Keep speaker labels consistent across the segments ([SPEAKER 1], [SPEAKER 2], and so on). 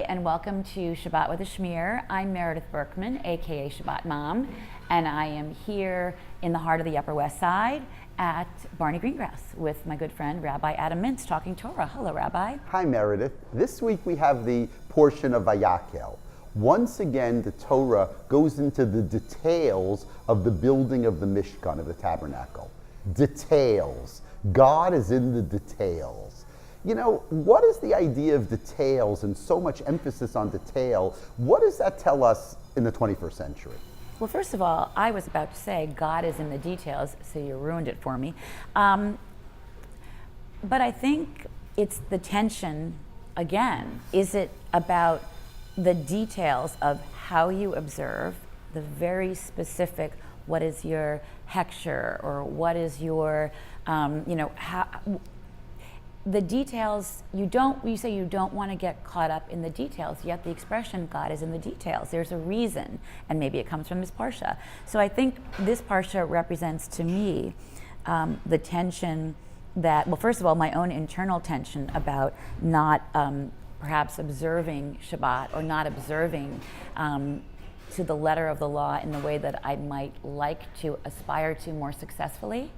[SPEAKER 1] and welcome to Shabbat with a Schmear. I'm Meredith Berkman, aka Shabbat Mom, and I am here in the heart of the Upper West Side at Barney Greengrass with my good friend Rabbi Adam Mintz talking Torah. Hello, Rabbi.
[SPEAKER 2] Hi, Meredith. This week we have the portion of Vayakhel. Once again, the Torah goes into the details of the building of the Mishkan, of the tabernacle. Details. God is in the details. You know, what is the idea of details and so much emphasis on detail? What does that tell us in the 21st century?
[SPEAKER 1] Well, first of all, I was about to say God is in the details, so you ruined it for me. But I think it's the tension, again. Is it about the details of how you observe, the very specific, what is your hechsher, or what is your, the details, you say you don't want to get caught up in the details, yet the expression God is in the details. There's a reason, and maybe it comes from this Parsha. So I think this Parsha represents to me the tension that, well, first of all, my own internal tension about not perhaps observing Shabbat or not observing to the letter of the law in the way that I might like to aspire to more successfully.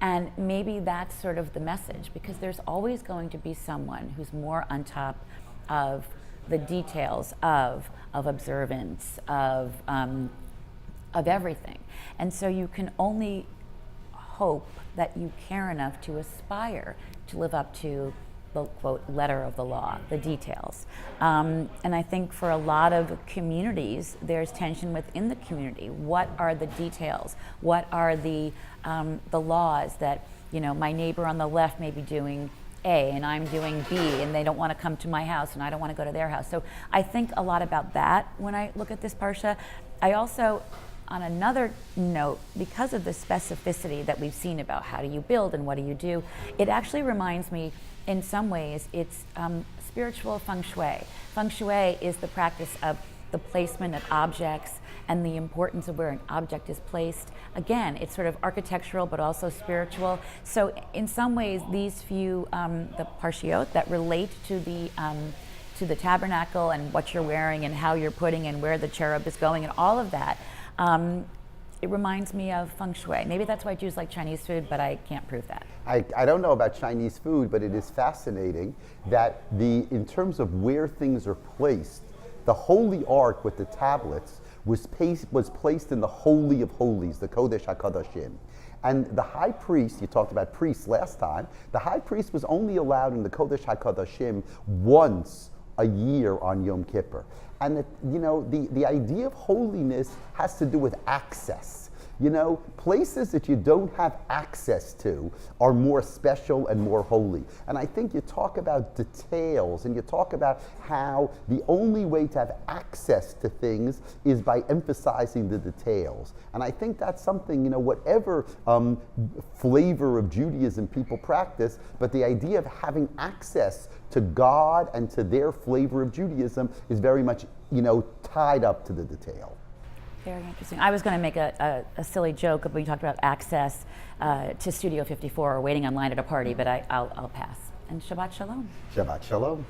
[SPEAKER 1] And maybe that's sort of the message, because there's always going to be someone who's more on top of the details of observance, of everything. And so you can only hope that you care enough to aspire to live up to the, quote, letter of the law, the details. And I think for a lot of communities, there's tension within the community. What are the details? What are the laws that, you know, my neighbor on the left may be doing A and I'm doing B, and they don't want to come to my house and I don't want to go to their house. So I think a lot about that when I look at this Parsha. I also, on another note, because of the specificity that we've seen about how do you build and what do you do, it actually reminds me, in some ways, it's spiritual feng shui. Feng shui is the practice of the placement of objects and the importance of where an object is placed. Again, it's sort of architectural but also spiritual. So in some ways, these few, the parshiot that relate to the tabernacle and what you're wearing and how you're putting and where the cherub is going and all of that, it reminds me of feng shui. Maybe that's why Jews like Chinese food, but I can't prove that.
[SPEAKER 2] I don't know about Chinese food, but it is fascinating that in terms of where things are placed, the Holy Ark with the tablets was placed in the Holy of Holies, the Kodesh HaKodashim. And the high priest, you talked about priests last time, the high priest was only allowed in the Kodesh HaKodashim once a year on Yom Kippur. And the idea of holiness has to do with access. You know, places that you don't have access to are more special and more holy. And I think you talk about details and you talk about how the only way to have access to things is by emphasizing the details. And I think that's something, whatever flavor of Judaism people practice, but the idea of having access to God and to their flavor of Judaism is very much, tied up to the detail.
[SPEAKER 1] Very interesting. I was going to make a silly joke when you talked about access to Studio 54 or waiting online at a party, but I'll pass. And Shabbat Shalom.
[SPEAKER 2] Shabbat Shalom.